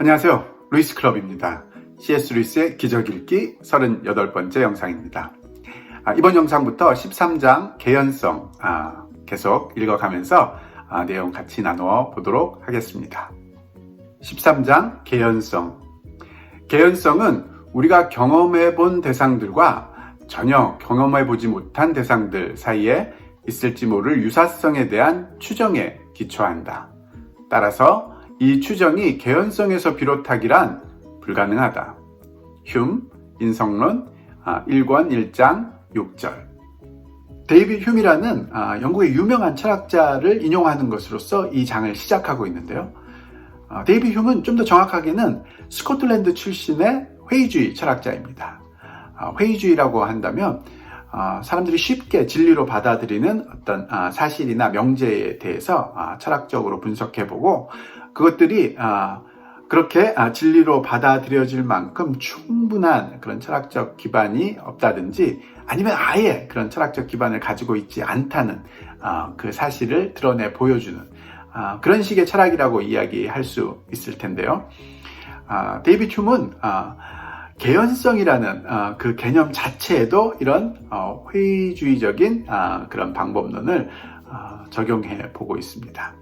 안녕하세요. 루이스 클럽입니다. C.S. 루이스의 기적 읽기 38번째 영상입니다. 이번 영상부터 13장 개연성 계속 읽어가면서 내용 같이 나누어 보도록 하겠습니다. 13장 개연성. 개연성은 우리가 경험해 본 대상들과 전혀 경험해 보지 못한 대상들 사이에 있을지 모를 유사성에 대한 추정에 기초한다. 따라서 이 추정이 개연성에서 비롯하기란 불가능하다. 흉, 인성론 1권 1장 6절. 데이빗 흉이라는 영국의 유명한 철학자를 인용하는 것으로서 이 장을 시작하고 있는데요. 데이빗 흉은 좀 더 정확하게는 스코틀랜드 출신의 회의주의 철학자입니다. 회의주의라고 한다면 사람들이 쉽게 진리로 받아들이는 어떤 사실이나 명제에 대해서 철학적으로 분석해보고 그것들이 그렇게 진리로 받아들여질 만큼 충분한 그런 철학적 기반이 없다든지 아니면 아예 그런 철학적 기반을 가지고 있지 않다는 그 사실을 드러내 보여주는 그런 식의 철학이라고 이야기할 수 있을 텐데요. 데이빗 흉은 개연성이라는 그 개념 자체에도 이런 회의주의적인 그런 방법론을 적용해 보고 있습니다.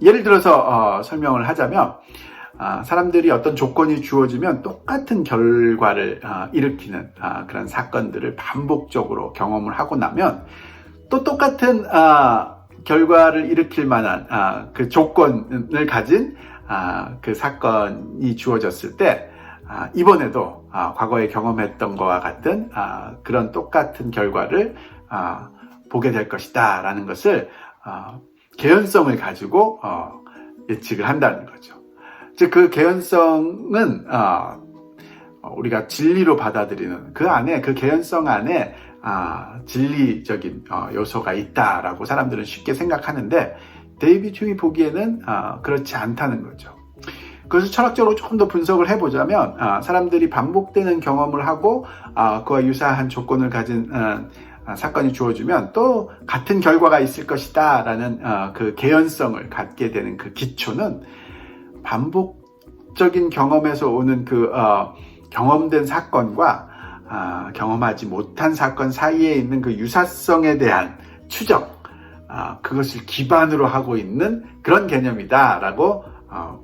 예를 들어서 설명을 하자면 사람들이 어떤 조건이 주어지면 똑같은 결과를 일으키는 그런 사건들을 반복적으로 경험을 하고 나면 또 똑같은 결과를 일으킬 만한 그 조건을 가진 그 사건이 주어졌을 때 이번에도 과거에 경험했던 것과 같은 그런 똑같은 결과를 보게 될 것이다 라는 것을 개연성을 가지고 예측을 한다는 거죠. 즉 그 개연성은 우리가 진리로 받아들이는 그 안에 그 개연성 안에 진리적인 요소가 있다라고 사람들은 쉽게 생각하는데 데이빗 흉이 보기에는 그렇지 않다는 거죠. 그것을 철학적으로 조금 더 분석을 해보자면 사람들이 반복되는 경험을 하고 그와 유사한 조건을 가진 사건이 주어지면 또 같은 결과가 있을 것이다 라는 그 개연성을 갖게 되는 그 기초는 반복적인 경험에서 오는 그 경험된 사건과 경험하지 못한 사건 사이에 있는 그 유사성에 대한 추정, 그것을 기반으로 하고 있는 그런 개념이다 라고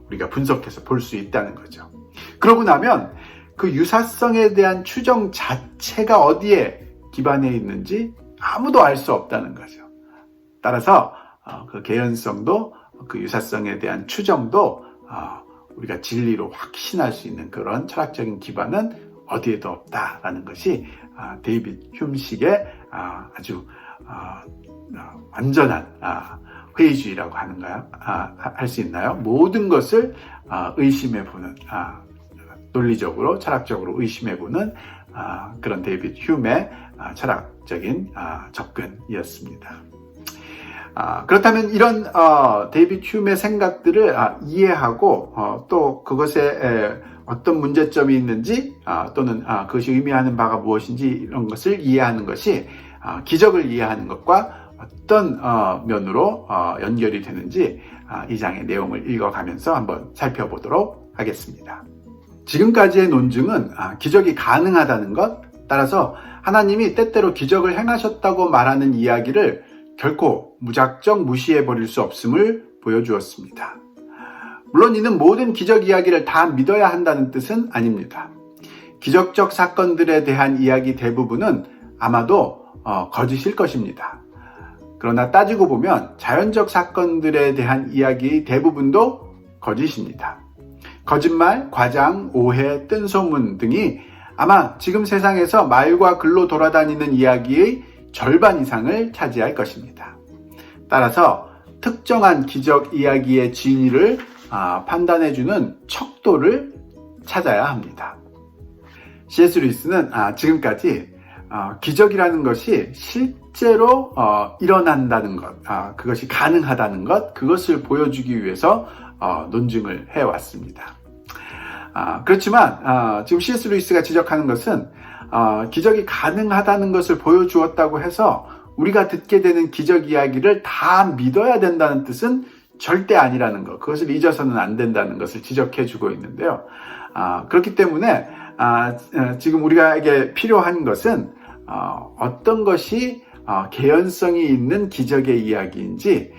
우리가 분석해서 볼 수 있다는 거죠. 그러고 나면 그 유사성에 대한 추정 자체가 어디에 기반에 있는지 아무도 알 수 없다는 거죠. 따라서 그 개연성도 그 유사성에 대한 추정도 우리가 진리로 확신할 수 있는 그런 철학적인 기반은 어디에도 없다라는 것이 데이빗 흉식의 아주 완전한 회의주의라고 하는가요? 할 수 있나요? 모든 것을 의심해보는 논리적으로 철학적으로 의심해보는 그런 데이빗 흉의 철학적인 접근이었습니다. 그렇다면 이런 데이빗 흉의 생각들을 이해하고 또 그것에 어떤 문제점이 있는지 또는 그것이 의미하는 바가 무엇인지 이런 것을 이해하는 것이 기적을 이해하는 것과 어떤 면으로 연결이 되는지 이 장의 내용을 읽어가면서 한번 살펴보도록 하겠습니다. 지금까지의 논증은 기적이 가능하다는 것, 따라서 하나님이 때때로 기적을 행하셨다고 말하는 이야기를 결코 무작정 무시해버릴 수 없음을 보여주었습니다. 물론 이는 모든 기적 이야기를 다 믿어야 한다는 뜻은 아닙니다. 기적적 사건들에 대한 이야기 대부분은 아마도 거짓일 것입니다. 그러나 따지고 보면 자연적 사건들에 대한 이야기 대부분도 거짓입니다. 거짓말, 과장, 오해, 뜬소문 등이 아마 지금 세상에서 말과 글로 돌아다니는 이야기의 절반 이상을 차지할 것입니다. 따라서 특정한 기적 이야기의 진위를 판단해주는 척도를 찾아야 합니다. C.S. 루이스는 지금까지 기적이라는 것이 실제로 일어난다는 것, 그것이 가능하다는 것, 그것을 보여주기 위해서 논증을 해왔습니다. 그렇지만 지금 C.S. 루이스가 지적하는 것은 기적이 가능하다는 것을 보여주었다고 해서 우리가 듣게 되는 기적 이야기를 다 믿어야 된다는 뜻은 절대 아니라는 것, 그것을 잊어서는 안 된다는 것을 지적해 주고 있는데요. 그렇기 때문에 지금 우리에게 필요한 것은 어떤 것이 개연성이 있는 기적의 이야기인지,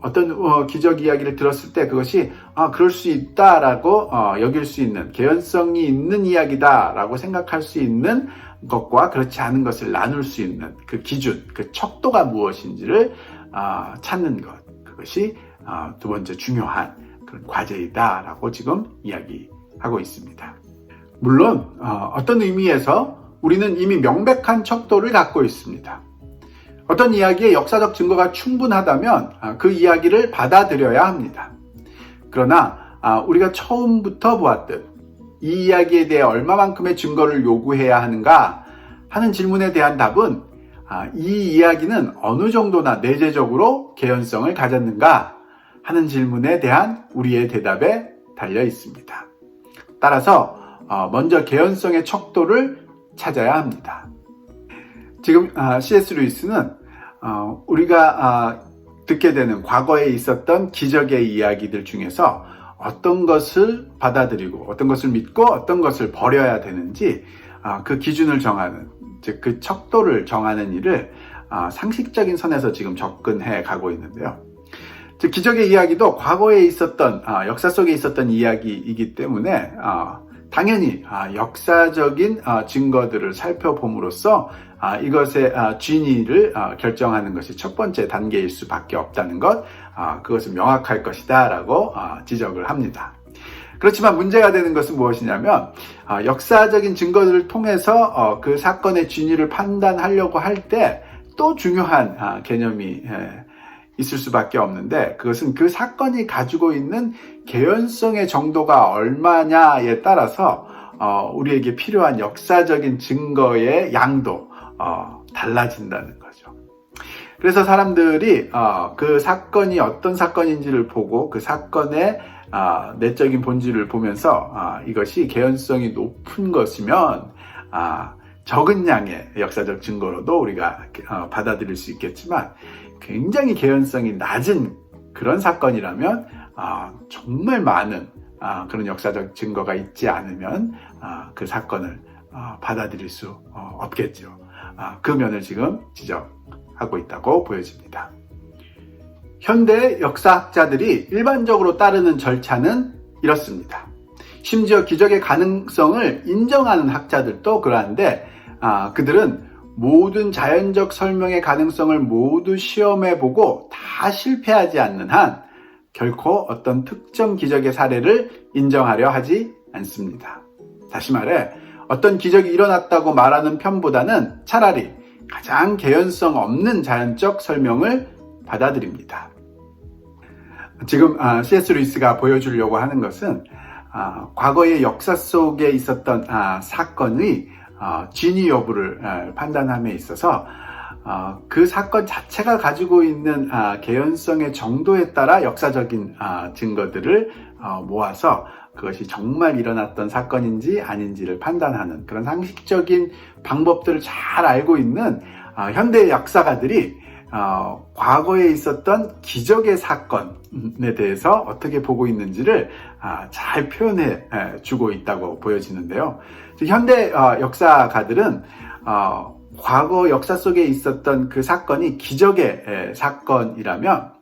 어떤 기적 이야기를 들었을 때 그것이 그럴 수 있다라고 여길 수 있는, 개연성이 있는 이야기다라고 생각할 수 있는 것과 그렇지 않은 것을 나눌 수 있는 그 기준, 그 척도가 무엇인지를 찾는 것, 그것이 두 번째 중요한 그런 과제이다라고 지금 이야기하고 있습니다. 물론 어떤 의미에서 우리는 이미 명백한 척도를 갖고 있습니다. 어떤 이야기의 역사적 증거가 충분하다면 그 이야기를 받아들여야 합니다. 그러나 우리가 처음부터 보았듯 이 이야기에 대해 얼마만큼의 증거를 요구해야 하는가 하는 질문에 대한 답은 이 이야기는 어느 정도나 내재적으로 개연성을 가졌는가 하는 질문에 대한 우리의 대답에 달려 있습니다. 따라서 먼저 개연성의 척도를 찾아야 합니다. 지금 C.S. 루이스는 우리가 듣게 되는 과거에 있었던 기적의 이야기들 중에서 어떤 것을 받아들이고 어떤 것을 믿고 어떤 것을 버려야 되는지 그 기준을 정하는, 즉 그 척도를 정하는 일을 상식적인 선에서 지금 접근해 가고 있는데요. 즉 기적의 이야기도 과거에 있었던 역사 속에 있었던 이야기이기 때문에 당연히 역사적인 증거들을 살펴봄으로써 이것의 진위를 결정하는 것이 첫 번째 단계일 수밖에 없다는 것, 그것은 명확할 것이다 라고 지적을 합니다. 그렇지만 문제가 되는 것은 무엇이냐면 역사적인 증거들을 통해서 그 사건의 진위를 판단하려고 할 때 또 중요한 개념이 있을 수밖에 없는데, 그것은 그 사건이 가지고 있는 개연성의 정도가 얼마냐에 따라서 우리에게 필요한 역사적인 증거의 양도 달라진다는 거죠. 그래서 사람들이 그 사건이 어떤 사건인지를 보고 그 사건의 내적인 본질을 보면서 이것이 개연성이 높은 것이면 적은 양의 역사적 증거로도 우리가 받아들일 수 있겠지만, 굉장히 개연성이 낮은 그런 사건이라면 정말 많은 그런 역사적 증거가 있지 않으면 그 사건을 받아들일 수 없겠죠. 그 면을 지금 지적하고 있다고 보여집니다. 현대 역사학자들이 일반적으로 따르는 절차는 이렇습니다. 심지어 기적의 가능성을 인정하는 학자들도 그러한데 그들은 모든 자연적 설명의 가능성을 모두 시험해보고 다 실패하지 않는 한 결코 어떤 특정 기적의 사례를 인정하려 하지 않습니다. 다시 말해 어떤 기적이 일어났다고 말하는 편보다는 차라리 가장 개연성 없는 자연적 설명을 받아들입니다. 지금 C.S. 루이스가 보여주려고 하는 것은 과거의 역사 속에 있었던 사건의 진위 여부를 판단함에 있어서 그 사건 자체가 가지고 있는 개연성의 정도에 따라 역사적인 증거들을 모아서 그것이 정말 일어났던 사건인지 아닌지를 판단하는 그런 상식적인 방법들을 잘 알고 있는 현대 역사가들이 과거에 있었던 기적의 사건에 대해서 어떻게 보고 있는지를 잘 표현해 주고 있다고 보여지는데요. 현대 역사가들은 과거 역사 속에 있었던 그 사건이 기적의 사건이라면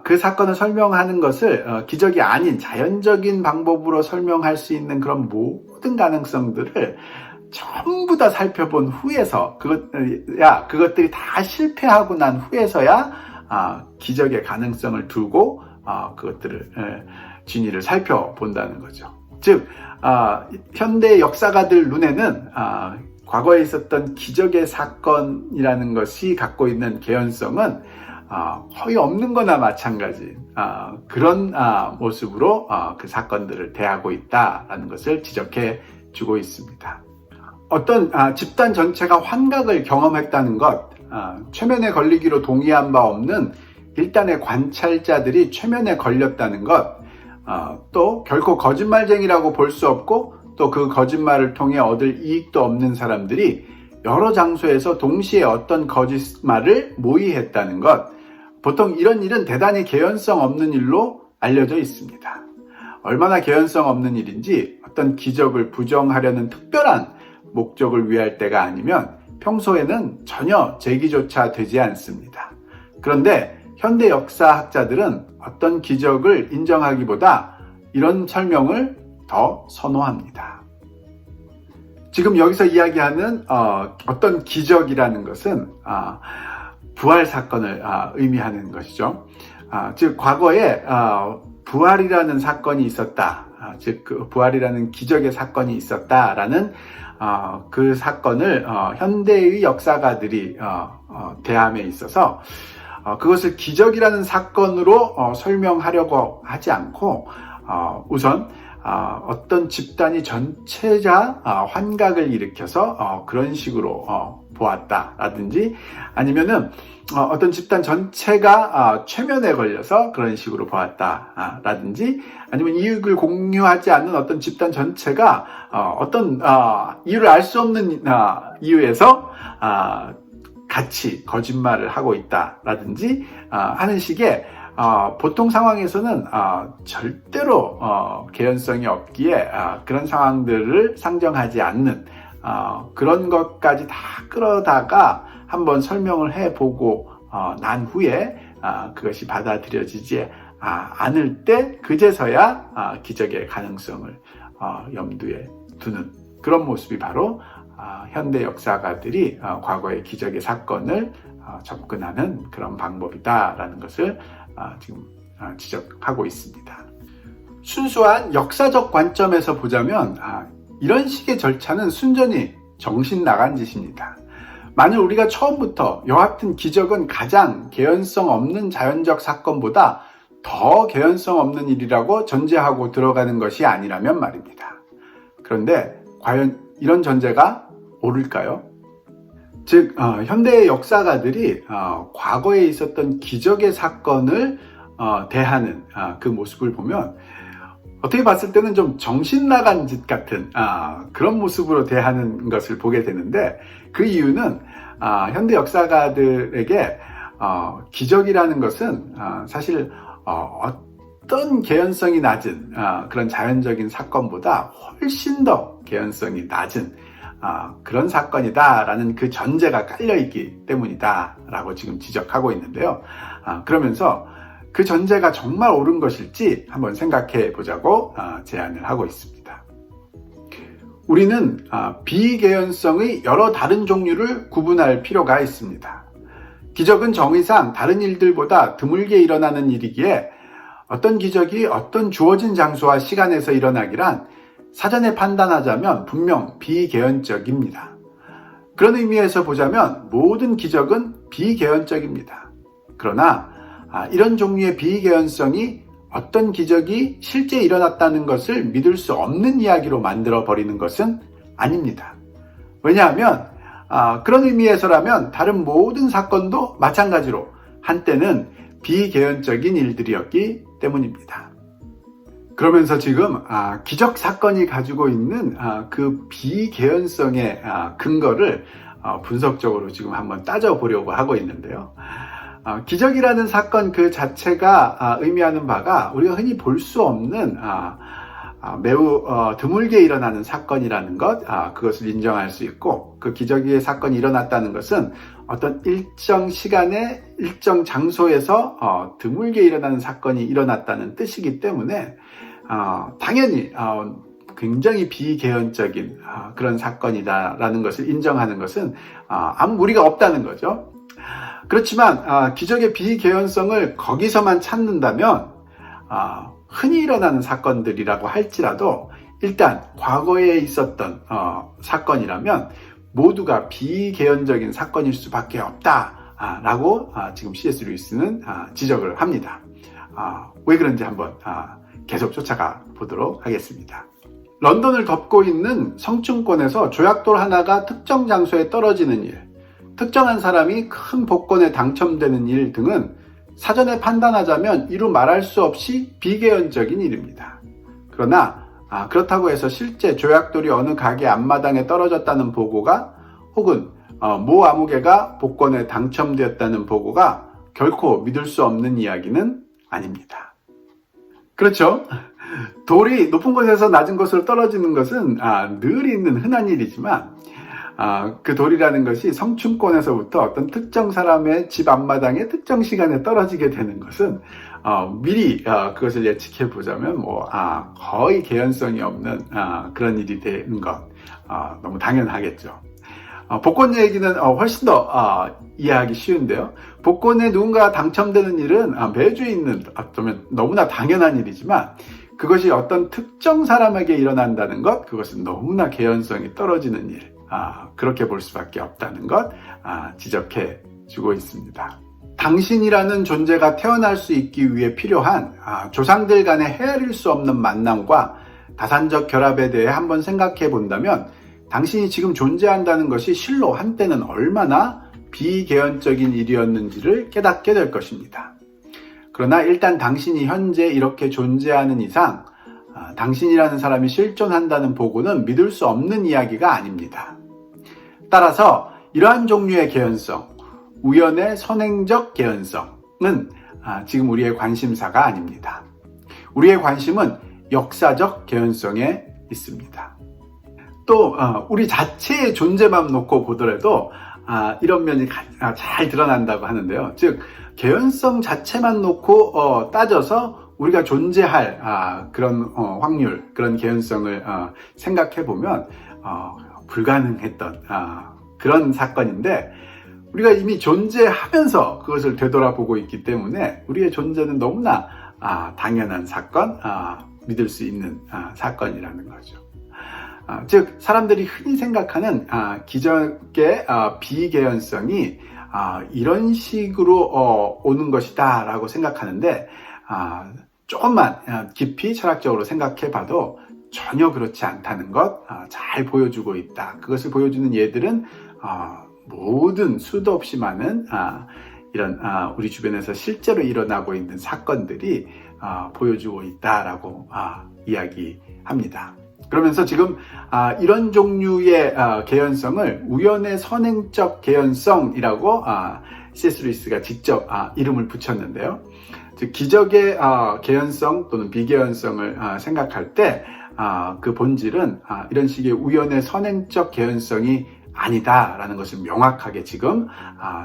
그 사건을 설명하는 것을 기적이 아닌 자연적인 방법으로 설명할 수 있는 그런 모든 가능성들을 전부 다 살펴본 후에서 그것들이 다 실패하고 난 후에서야 기적의 가능성을 두고 그것들을 진위를 살펴본다는 거죠. 즉 현대 역사가들 눈에는 과거에 있었던 기적의 사건이라는 것이 갖고 있는 개연성은 거의 없는 거나 마찬가지 그런 모습으로 그 사건들을 대하고 있다는 것을 지적해 주고 있습니다. 어떤 집단 전체가 환각을 경험했다는 것, 최면에 걸리기로 동의한 바 없는 일단의 관찰자들이 최면에 걸렸다는 것, 또 결코 거짓말쟁이라고 볼 수 없고 또 그 거짓말을 통해 얻을 이익도 없는 사람들이 여러 장소에서 동시에 어떤 거짓말을 모의했다는 것, 보통 이런 일은 대단히 개연성 없는 일로 알려져 있습니다. 얼마나 개연성 없는 일인지 어떤 기적을 부정하려는 특별한 목적을 위할 때가 아니면 평소에는 전혀 제기조차 되지 않습니다. 그런데 현대 역사학자들은 어떤 기적을 인정하기보다 이런 설명을 더 선호합니다. 지금 여기서 이야기하는 어떤 기적이라는 것은 부활 사건을 의미하는 것이죠. 즉 과거에 부활이라는 사건이 있었다. 즉 그 부활이라는 기적의 사건이 있었다라는 그 사건을 현대의 역사가들이 대함에 있어서 그것을 기적이라는 사건으로 설명하려고 하지 않고 우선 어떤 집단이 전체가 환각을 일으켜서 그런 식으로 보았다라든지 아니면은 어떤 집단 전체가 최면에 걸려서 그런 식으로 보았다라든지 아니면 이익을 공유하지 않는 어떤 집단 전체가 어떤 이유를 알 수 없는 이유에서 같이 거짓말을 하고 있다라든지 하는 식의 보통 상황에서는 절대로 개연성이 없기에 그런 상황들을 상정하지 않는 그런 것까지 다 끌어다가 한번 설명을 해보고 난 후에 그것이 받아들여지지 않을 때 그제서야 기적의 가능성을 염두에 두는 그런 모습이 바로 현대 역사가들이 과거의 기적의 사건을 접근하는 그런 방법이다라는 것을 지금 지적하고 있습니다. 순수한 역사적 관점에서 보자면 이런 식의 절차는 순전히 정신 나간 짓입니다. 만일 우리가 처음부터 여하튼 기적은 가장 개연성 없는 자연적 사건보다 더 개연성 없는 일이라고 전제하고 들어가는 것이 아니라면 말입니다. 그런데 과연 이런 전제가 옳을까요? 즉 현대의 역사가들이 과거에 있었던 기적의 사건을 대하는 그 모습을 보면 어떻게 봤을 때는 좀 정신 나간 짓 같은 그런 모습으로 대하는 것을 보게 되는데 그 이유는 현대 역사가들에게 기적이라는 것은 사실 어떤 개연성이 낮은 그런 자연적인 사건보다 훨씬 더 개연성이 낮은 그런 사건이다라는 그 전제가 깔려있기 때문이다라고 지금 지적하고 있는데요. 그러면서 그 전제가 정말 옳은 것일지 한번 생각해 보자고 제안을 하고 있습니다. 우리는 비개연성의 여러 다른 종류를 구분할 필요가 있습니다. 기적은 정의상 다른 일들보다 드물게 일어나는 일이기에 어떤 기적이 어떤 주어진 장소와 시간에서 일어나기란 사전에 판단하자면 분명 비개연적입니다. 그런 의미에서 보자면 모든 기적은 비개연적입니다. 그러나 이런 종류의 비개연성이 어떤 기적이 실제 일어났다는 것을 믿을 수 없는 이야기로 만들어 버리는 것은 아닙니다. 왜냐하면 그런 의미에서라면 다른 모든 사건도 마찬가지로 한때는 비개연적인 일들이었기 때문입니다. 그러면서 지금 기적 사건이 가지고 있는 그 비개연성의 근거를 분석적으로 지금 한번 따져보려고 하고 있는데요. 기적이라는 사건 그 자체가 의미하는 바가 우리가 흔히 볼 수 없는 매우 드물게 일어나는 사건이라는 것, 그것을 인정할 수 있고 그 기적의 사건이 일어났다는 것은 어떤 일정 시간에 일정 장소에서 드물게 일어나는 사건이 일어났다는 뜻이기 때문에 당연히 굉장히 비개연적인 그런 사건이다라는 것을 인정하는 것은 아무 무리가 없다는 거죠. 그렇지만 기적의 비개연성을 거기서만 찾는다면 흔히 일어나는 사건들이라고 할지라도 일단 과거에 있었던 사건이라면 모두가 비개연적인 사건일 수밖에 없다라고 지금 C.S. 루이스는 지적을 합니다. 왜 그런지 한번 계속 쫓아가 보도록 하겠습니다. 런던을 덮고 있는 성층권에서 조약돌 하나가 특정 장소에 떨어지는 일, 특정한 사람이 큰 복권에 당첨되는 일 등은 사전에 판단하자면 이루 말할 수 없이 비개연적인 일입니다. 그러나 그렇다고 해서 실제 조약돌이 어느 가게 앞마당에 떨어졌다는 보고가 혹은 모 아무개가 복권에 당첨되었다는 보고가 결코 믿을 수 없는 이야기는 아닙니다. 그렇죠? 돌이 높은 곳에서 낮은 곳으로 떨어지는 것은 늘 있는 흔한 일이지만 그 돌이라는 것이 성층권에서부터 어떤 특정 사람의 집 앞마당에 특정 시간에 떨어지게 되는 것은 미리 그것을 예측해 보자면 거의 개연성이 없는 그런 일이 되는 것 너무 당연하겠죠. 복권 얘기는 훨씬 더 이해하기 쉬운데요. 복권에 누군가 당첨되는 일은 매주 있는 어쩌면 너무나 당연한 일이지만 그것이 어떤 특정 사람에게 일어난다는 것, 그것은 너무나 개연성이 떨어지는 일, 그렇게 볼 수밖에 없다는 것 지적해 주고 있습니다. 당신이라는 존재가 태어날 수 있기 위해 필요한 조상들 간의 헤아릴 수 없는 만남과 다산적 결합에 대해 한번 생각해 본다면 당신이 지금 존재한다는 것이 실로 한때는 얼마나 비개연적인 일이었는지를 깨닫게 될 것입니다. 그러나 일단 당신이 현재 이렇게 존재하는 이상 당신이라는 사람이 실존한다는 보고는 믿을 수 없는 이야기가 아닙니다. 따라서 이러한 종류의 개연성, 우연의 선행적 개연성은 지금 우리의 관심사가 아닙니다. 우리의 관심은 역사적 개연성에 있습니다. 또 우리 자체의 존재만 놓고 보더라도 이런 면이 잘 드러난다고 하는데요. 즉 개연성 자체만 놓고 따져서 우리가 존재할 그런 확률, 그런 개연성을 생각해 보면 불가능했던 그런 사건인데 우리가 이미 존재하면서 그것을 되돌아보고 있기 때문에 우리의 존재는 너무나 당연한 사건, 믿을 수 있는 사건이라는 거죠. 즉 사람들이 흔히 생각하는 기적의 비개연성이 이런 식으로 오는 것이다 라고 생각하는데 조금만 깊이 철학적으로 생각해 봐도 전혀 그렇지 않다는 것 잘 보여주고 있다. 그것을 보여주는 예들은 모든 수도 없이 많은 이런 우리 주변에서 실제로 일어나고 있는 사건들이 보여주고 있다라고 이야기합니다. 그러면서 지금 이런 종류의 개연성을 우연의 선행적 개연성이라고 C.S. 루이스가 직접 이름을 붙였는데요. 즉 기적의 개연성 또는 비개연성을 생각할 때 그 본질은 이런 식의 우연의 선행적 개연성이 아니다라는 것을 명확하게 지금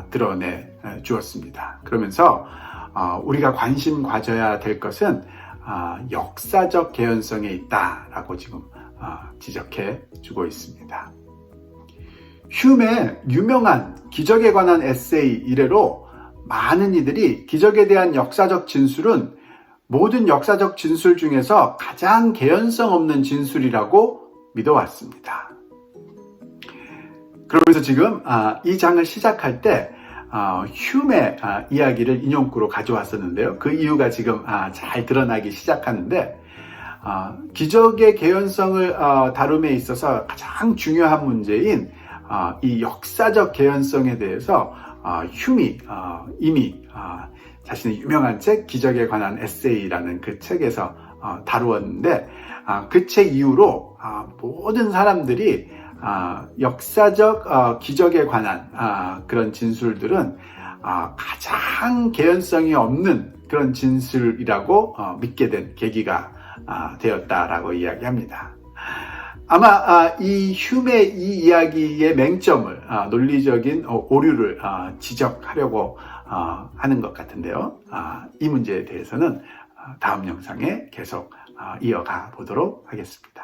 드러내 주었습니다. 그러면서 우리가 관심 가져야 될 것은 역사적 개연성에 있다라고 지금 지적해 주고 있습니다. 휴메의 유명한 기적에 관한 에세이 이래로 많은 이들이 기적에 대한 역사적 진술은 모든 역사적 진술 중에서 가장 개연성 없는 진술이라고 믿어왔습니다. 그러면서 지금 이 장을 시작할 때 휴메 이야기를 인용구로 가져왔었는데요. 그 이유가 지금 잘 드러나기 시작하는데 기적의 개연성을 다룸에 있어서 가장 중요한 문제인 이 역사적 개연성에 대해서 휴미 이미 자신의 유명한 책 기적에 관한 에세이라는 그 책에서 다루었는데 그 책 이후로 모든 사람들이 역사적 기적에 관한 그런 진술들은 가장 개연성이 없는 그런 진술이라고 믿게 된 계기가 되었다라고 이야기합니다. 아마 이 휴메의 이 이야기의 맹점을 논리적인 오류를 지적하려고 하는 것 같은데요. 이 문제에 대해서는 다음 영상에 계속 이어가 보도록 하겠습니다.